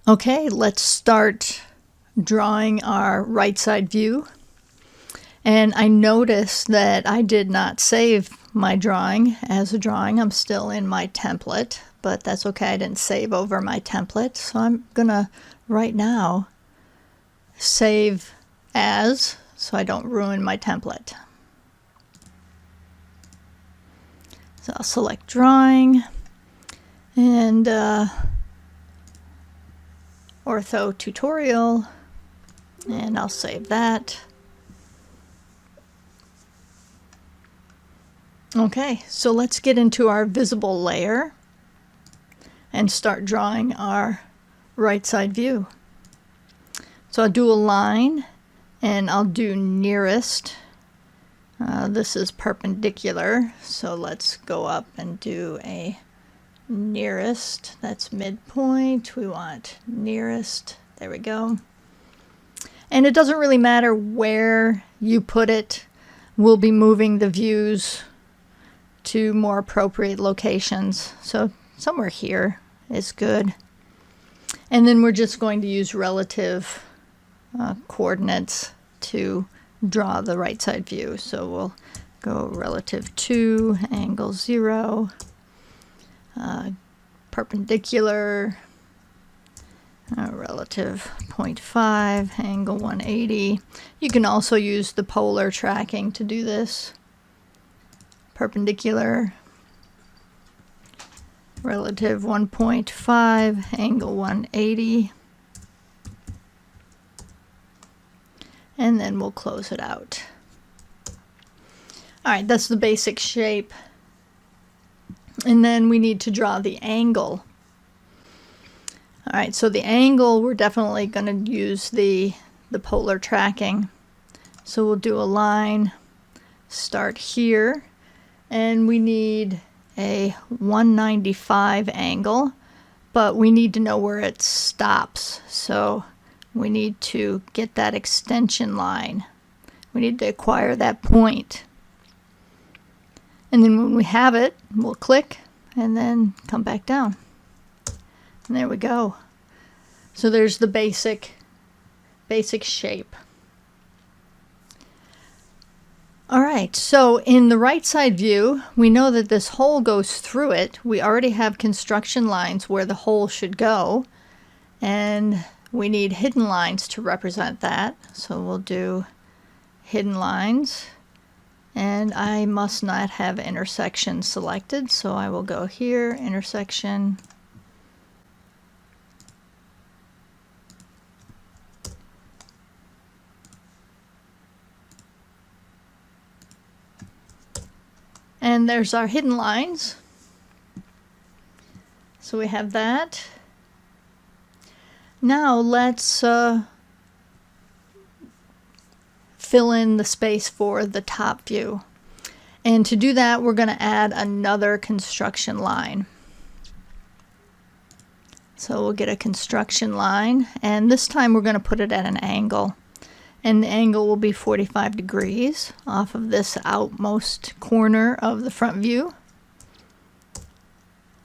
Okay, let's start drawing our right side view. And I noticed that I did not save my drawing as a drawing. I'm still in my template, but that's okay. I didn't save over my template. So I'm gonna right now save as so I don't ruin my template. So I'll select drawing and ortho tutorial, and I'll save that. Okay, so let's get into our visible layer and start drawing our right side view. So I'll do a line and I'll do nearest. This is perpendicular, so let's go up and do a nearest. That's midpoint. We want nearest. There we go. And it doesn't really matter where you put it. We'll be moving the views to more appropriate locations. So somewhere here is good. And then we're just going to use relative coordinates to draw the right side view. So we'll go relative 2, angle 0, perpendicular, relative 0.5, angle 180. You can also use the polar tracking to do this. Perpendicular, relative 1.5, angle 180. And then we'll close it out. All right, that's the basic shape. And then we need to draw the angle. All right, so the angle, we're definitely going to use the polar tracking. So we'll do a line, start here, and we need a 195 angle, but we need to know where it stops. So we need to get that extension line. We need to acquire that point. And then when we have it, we'll click and then come back down. And there we go. So there's the basic shape. All right, so in the right side view, we know that this hole goes through it. We already have construction lines where the hole should go, and we need hidden lines to represent that. So we'll do hidden lines, and I must not have intersection selected, so I will go here, intersection. And there's our hidden lines. So we have that. Now let's fill in the space for the top view. And to do that, we're going to add another construction line. So we'll get a construction line, and this time we're going to put it at an angle. And the angle will be 45 degrees off of this outmost corner of the front view.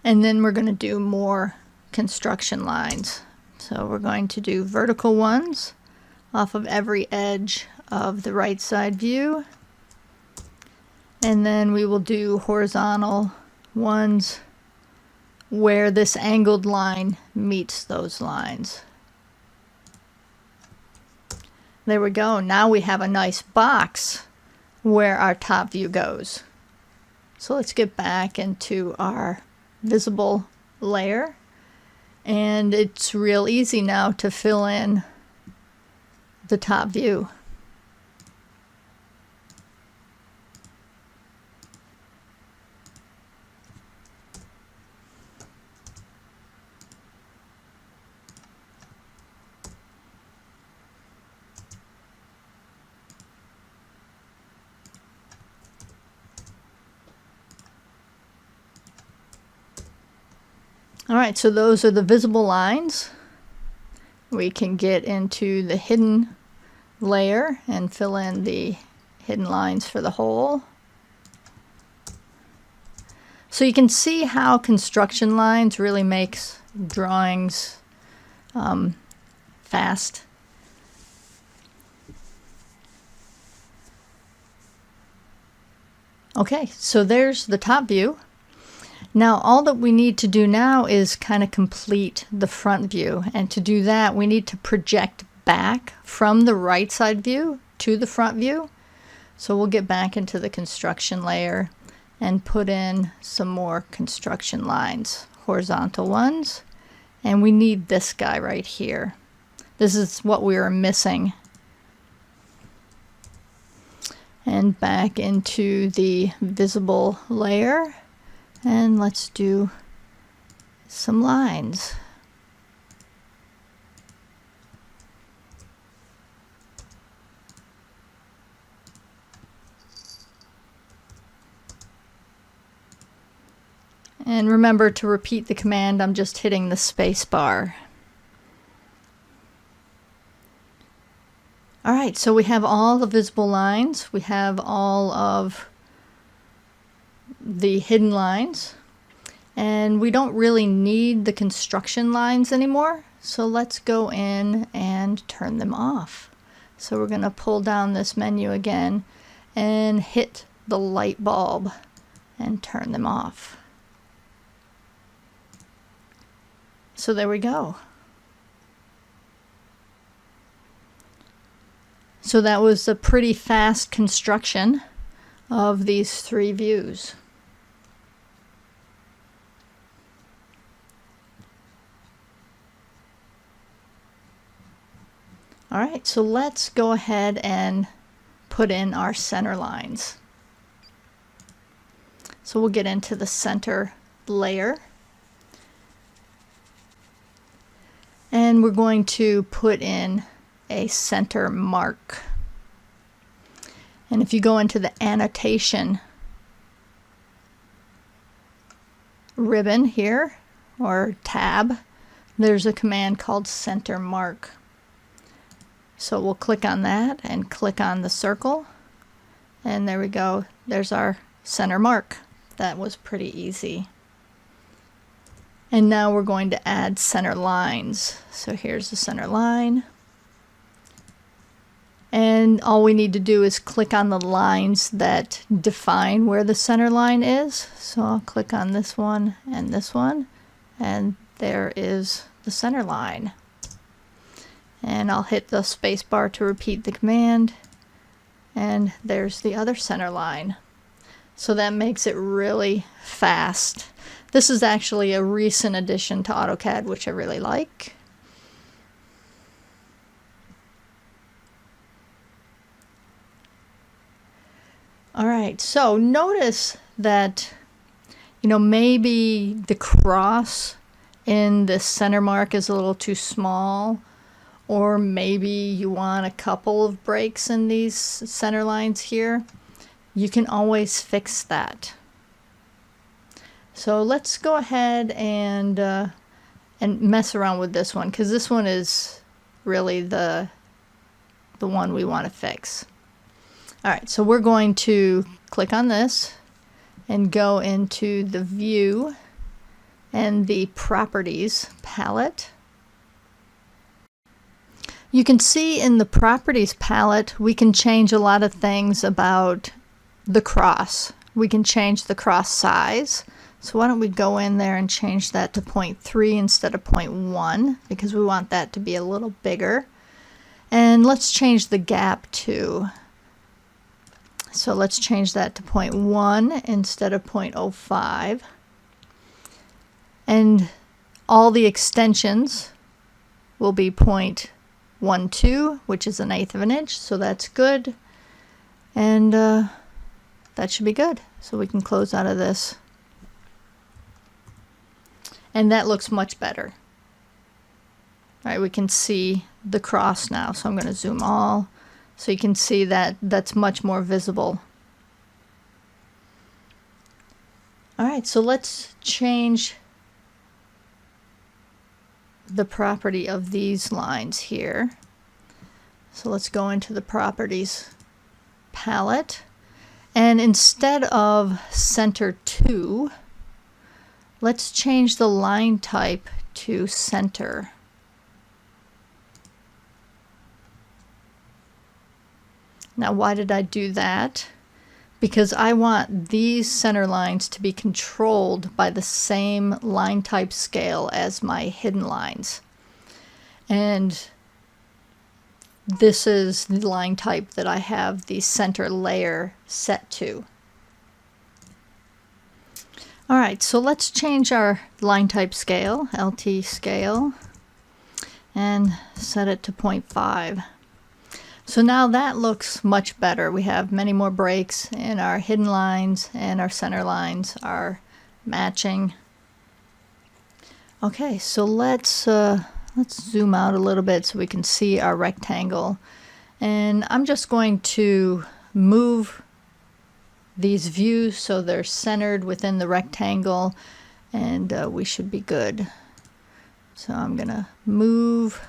And then we're going to do more construction lines. So we're going to do vertical ones off of every edge of the right side view. And then we will do horizontal ones where this angled line meets those lines. There we go. Now we have a nice box where our top view goes. So let's get back into our visible layer. And it's real easy now to fill in the top view. All right, so those are the visible lines. We can get into the hidden layer and fill in the hidden lines for the whole. So you can see how construction lines really makes drawings fast. Okay, so there's the top view. Now all that we need to do now is kind of complete the front view, and to do that we need to project back from the right side view to the front view. So we'll get back into the construction layer and put in some more construction lines, horizontal ones, and we need this guy right here. This is what we were missing. And back into the visible layer, and let's do some lines. And remember to repeat the command, I'm just hitting the space bar. Alright, so we have all the visible lines, we have all of the hidden lines, and we don't really need the construction lines anymore, so let's go in and turn them off. So we're going to pull down this menu again and hit the light bulb and turn them off. So there we go. So that was a pretty fast construction of these three views. All right, so let's go ahead and put in our center lines. So we'll get into the center layer. And we're going to put in a center mark. And if you go into the annotation ribbon here, or tab, there's a command called center mark. So we'll click on that and click on the circle, and there we go, there's our center mark. That was pretty easy. And now we're going to add center lines. So here's the center line. And all we need to do is click on the lines that define where the center line is. So I'll click on this one, and there is the center line. And I'll hit the space bar to repeat the command, and there's the other center line. So that makes it really fast. This is actually a recent addition to AutoCAD, which I really like. All right, so notice that, maybe the cross in the center mark is a little too small, or maybe you want a couple of breaks in these center lines here. You can always fix that. So let's go ahead and mess around with this one, because this one is really the one we want to fix. All right, so we're going to click on this and go into the view and the properties palette. You can see in the properties palette we can change a lot of things about the cross. We can change the cross size. So why don't we go in there and change that to 0.3 instead of 0.1, because we want that to be a little bigger. And let's change the gap too. So let's change that to 0.1 instead of 0.05. And all the extensions will be 0.12, which is 1/8 of an inch, so that's good. And that should be good. So we can close out of this. And that looks much better. All right, we can see the cross now, so I'm going to zoom all. So you can see that that's much more visible. All right, so let's change the property of these lines here. So let's go into the properties palette, and instead of center to, let's change the line type to center. Now, why did I do that? Because I want these center lines to be controlled by the same line type scale as my hidden lines. And this is the line type that I have the center layer set to. Alright, so let's change our line type scale, LT scale, and set it to 0.5. So now that looks much better. We have many more breaks, and our hidden lines and our center lines are matching. Okay, so let's zoom out a little bit so we can see our rectangle. And I'm just going to move these views so they're centered within the rectangle, and we should be good. So I'm gonna move,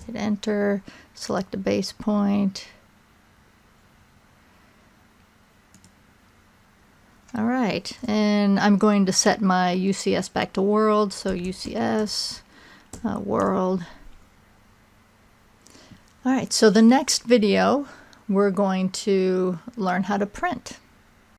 hit enter, select a base point. All right, and I'm going to set my UCS back to world, so UCS world. All right, so the next video we're going to learn how to print.